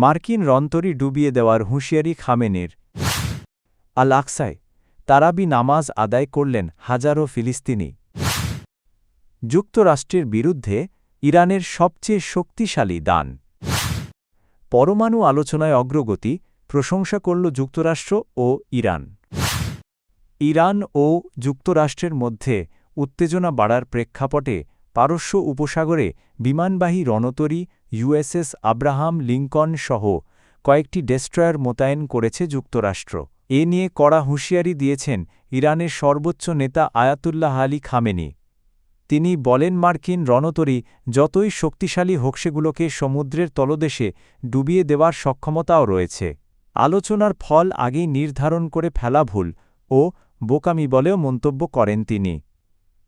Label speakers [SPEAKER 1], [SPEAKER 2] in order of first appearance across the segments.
[SPEAKER 1] মার্কিন রণতরী ডুবিয়ে দেওয়ার হুঁশিয়ারি খামেনির। আল আকসায় তারাবি নামাজ আদায় করলেন হাজারো ফিলিস্তিনি। যুক্তরাষ্ট্রের বিরুদ্ধে ইরানের সবচেয়ে শক্তিশালী দান। পরমাণু আলোচনায় অগ্রগতি প্রশংসা করল যুক্তরাষ্ট্র ও ইরান। ইরান ও যুক্তরাষ্ট্রের মধ্যে উত্তেজনা বাড়ার প্রেক্ষাপটে পারস্য উপসাগরে বিমানবাহী রণতরী ইউএসএস আব্রাহাম লিঙ্কন সহ কয়েকটি ডেস্ট্রয়ার মোতায়েন করেছে যুক্তরাষ্ট্র। এ নিয়ে কড়া হুঁশিয়ারি দিয়েছেন ইরানের সর্বোচ্চ নেতা আয়াতুল্লাহ আলী খামেনি। তিনি বলেন, মার্কিন রণতরী যতই শক্তিশালী হোক সেগুলোকে সমুদ্রের তলদেশে ডুবিয়ে দেওয়ার সক্ষমতাও রয়েছে। আলোচনার ফল আগেই নির্ধারণ করে ফেলা ভুল ও বোকামি বলেও মন্তব্য করেন তিনি।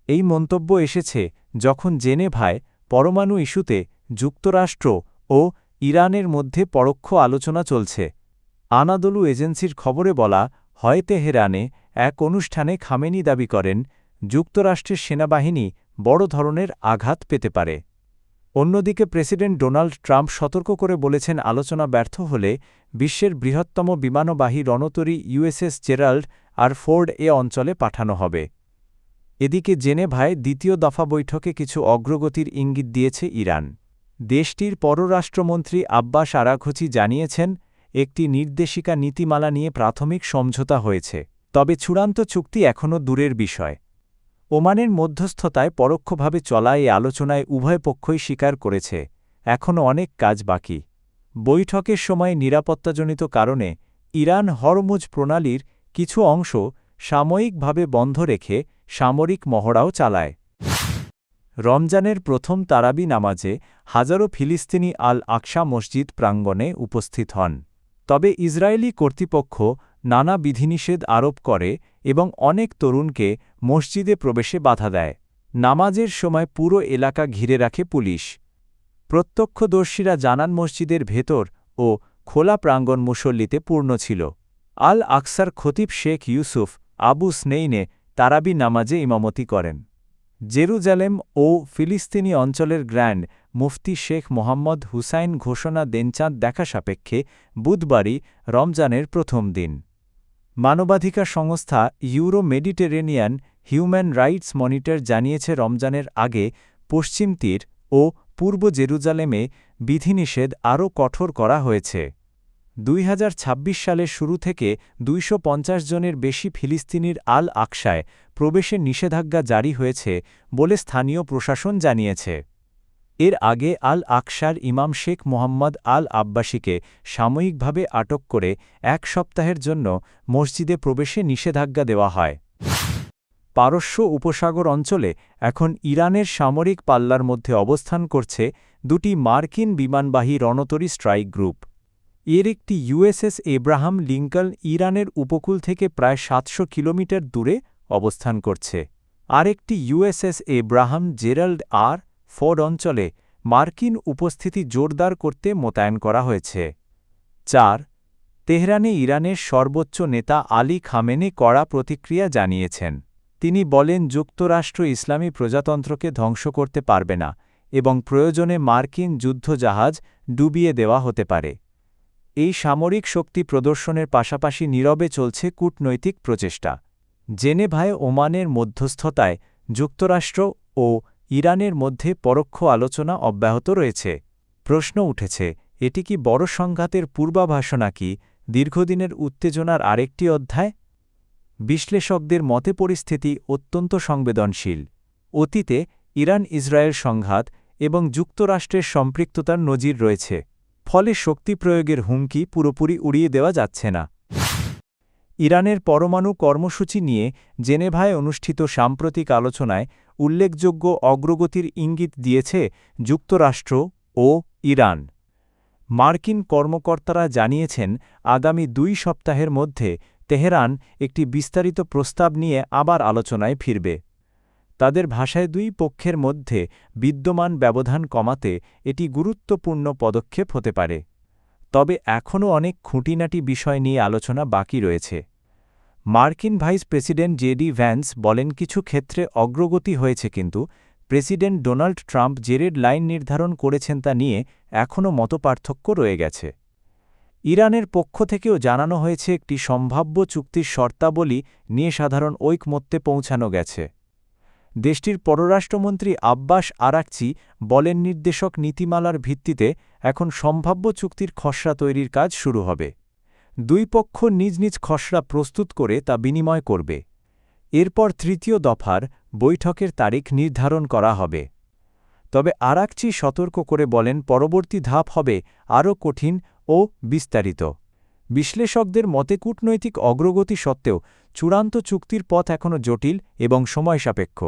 [SPEAKER 1] এই মন্তব্য এসেছে যখন জেনেভায় পরমাণু ইস্যুতে যুক্তরাষ্ট্র ও ইরানের মধ্যে পরোক্ষ আলোচনা চলছে। আনাদোলু এজেন্সির খবরে বলা হয়, তেহরানে এক অনুষ্ঠানে খামেনি দাবি করেন, যুক্তরাষ্ট্রের সেনাবাহিনী বড় ধরনের আঘাত পেতে পারে। অন্যদিকে প্রেসিডেন্ট ডোনাল্ড ট্রাম্প সতর্ক করে বলেছেন, আলোচনা ব্যর্থ হলে বিশ্বের বৃহত্তম বিমানবাহী রণতরী ইউএসএস জেরাল্ড আর ফোর্ড এ অঞ্চলে পাঠানো হবে। এদিকে জেনেভায় দ্বিতীয় দফা বৈঠকে কিছু অগ্রগতির ইঙ্গিত দিয়েছে ইরান। দেশটির পররাষ্ট্রমন্ত্রী আব্বাস আরাঘচি জানিয়েছেন, একটি নির্দেশিকা নীতিমালা নিয়ে প্রাথমিক সমঝোতা হয়েছে, তবে চূড়ান্ত চুক্তি এখনও দূরের বিষয়। ওমানের মধ্যস্থতায় পরোক্ষভাবে চলা এই আলোচনায় উভয় পক্ষই স্বীকার করেছে, এখনও অনেক কাজ বাকি। বৈঠকের সময় নিরাপত্তাজনিত কারণে ইরান হরমুজ প্রণালীর কিছু অংশ সাময়িকভাবে বন্ধ রেখে সামরিক মহড়াও চালায়। রমজানের প্রথম তারাবি নামাজে হাজারো ফিলিস্তিনি আল আকসা মসজিদ প্রাঙ্গণে উপস্থিত হন। তবে ইসরায়েলি কর্তৃপক্ষ নানা বিধিনিষেধ আরোপ করে এবং অনেক তরুণকে মসজিদে প্রবেশে বাধা দেয়। নামাজের সময় পুরো এলাকা ঘিরে রাখে পুলিশ। প্রত্যক্ষদর্শীরা জানান, মসজিদের ভেতর ও খোলা প্রাঙ্গণ মুসল্লিতে পূর্ণ ছিল। আল আকসার খতিব শেখ ইউসুফ আবু স্নেইনে তারাবি নামাজে ইমামতি করেন। জেরুজালেম ও ফিলিস্তিনি অঞ্চলের গ্র্যান্ড মুফতি শেখ মোহাম্মদ হুসাইন ঘোষণা দেন, চাঁদ দেখা সাপেক্ষে বুধবারই রমজানের প্রথম দিন। মানবাধিকার সংস্থা euro Mediterranean human rights monitor জানিয়েছে, রমজানের আগে পশ্চিম তীর ও পূর্ব জেরুজালেমে বিধিনিষেধ আরও কঠোর করা হয়েছে। 2026 সালের শুরু থেকে 250 জনের বেশি ফিলিস্তিনির আল আকসায় প্রবেশের নিষেধাজ্ঞা জারি হয়েছে বলে স্থানীয় প্রশাসন জানিয়েছে। এর আগে আল আকসার ইমাম শেখ মোহাম্মদ আল আব্বাসীকে সাময়িকভাবে আটক করে 1 সপ্তাহের জন্য মসজিদে প্রবেশে নিষেধাজ্ঞা দেওয়া হয়। পারস্য উপসাগর অঞ্চলে এখন ইরানের সামরিক পাল্লার মধ্যে অবস্থান করছে দুটি মার্কিন বিমানবাহী রণতরী স্ট্রাইক গ্রুপ। এর একটি ইউএসএস এব্রাহাম লিঙ্কন ইরানের উপকূল থেকে প্রায় 700 কিলোমিটার দূরে অবস্থান করছে। আরেকটি USS Abraham Gerald R Ford অঞ্চলে মার্কিন উপস্থিতি জোরদার করতে মোতায়েন করা হয়েছে। 4. তেহরানে ইরানের সর্বোচ্চ নেতা আলী খামেনি কড়া প্রতিক্রিয়া জানিয়েছেন। তিনি বলেন, যুক্তরাষ্ট্র ইসলামী প্রজাতন্ত্রকে ধ্বংস করতে পারবে না এবং প্রয়োজনে মার্কিন যুদ্ধজাহাজ ডুবিয়ে দেওয়া হতে পারে। এই সামরিক শক্তি প্রদর্শনের পাশাপাশি নীরবে চলছে কূটনৈতিক প্রচেষ্টা। জেনেভায় ওমানের মধ্যস্থতায় যুক্তরাষ্ট্র ও ইরানের মধ্যে পরোক্ষ আলোচনা অব্যাহত রয়েছে। প্রশ্ন উঠেছে, এটি কি বড় সংঘাতের পূর্বাভাস নাকি দীর্ঘদিনের উত্তেজনার আরেকটি অধ্যায়? বিশ্লেষকদের মতে পরিস্থিতি অত্যন্ত সংবেদনশীল। অতীতে ইরান ইসরায়েল সংঘাত এবং যুক্তরাষ্ট্রের সম্পৃক্ততার নজির রয়েছে, ফলে শক্তি প্রয়োগের হুমকি পুরোপুরি উড়িয়ে দেওয়া যাচ্ছে না। ইরানের পরমাণু কর্মসূচি নিয়ে জেনেভায় অনুষ্ঠিত সাম্প্রতিক আলোচনায় উল্লেখযোগ্য অগ্রগতির ইঙ্গিত দিয়েছে যুক্তরাষ্ট্র ও ইরান। মার্কিন কর্মকর্তারা জানিয়েছেন, আগামী 2 সপ্তাহের মধ্যে তেহরান একটি বিস্তারিত প্রস্তাব নিয়ে আবার আলোচনায় ফিরবে। তাদের ভাষায় 2 পক্ষের মধ্যে বিদ্যমান ব্যবধান কমাতে এটি গুরুত্বপূর্ণ পদক্ষেপ হতে পারে। তবে এখনও অনেক খুঁটিনাটি বিষয় নিয়ে আলোচনা বাকি রয়েছে। মার্কিন ভাইস প্রেসিডেন্ট জেডি ভ্যান্স বলেন, কিছু ক্ষেত্রে অগ্রগতি হয়েছে, কিন্তু প্রেসিডেন্ট ডোনাল্ড ট্রাম্প যে রেড লাইন নির্ধারণ করেছেন তা নিয়ে এখনও মতপার্থক্য রয়ে গেছে। ইরানের পক্ষ থেকেও জানানো হয়েছে একটি সম্ভাব্য চুক্তির শর্তাবলী নিয়ে সাধারণ ঐকমত্যে পৌঁছানো গেছে। দেশটির পররাষ্ট্রমন্ত্রী আব্বাস আরাকচি বলেন, নির্দেশক নীতিমালার ভিত্তিতে এখন সম্ভাব্য চুক্তির খসড়া তৈরির কাজ শুরু হবে। দুই পক্ষ নিজ নিজ খসড়া প্রস্তুত করে তা বিনিময় করবে। এরপর তৃতীয় দফার বৈঠকের তারিখ নির্ধারণ করা হবে। তবে আরাকচি সতর্ক করে বলেন, পরবর্তী ধাপ হবে আরও কঠিন ও বিস্তারিত। বিশ্লেষকদের মতে কূটনৈতিক অগ্রগতি সত্ত্বেও চূড়ান্ত চুক্তির পথ এখনও জটিল এবং সময়সাপেক্ষ।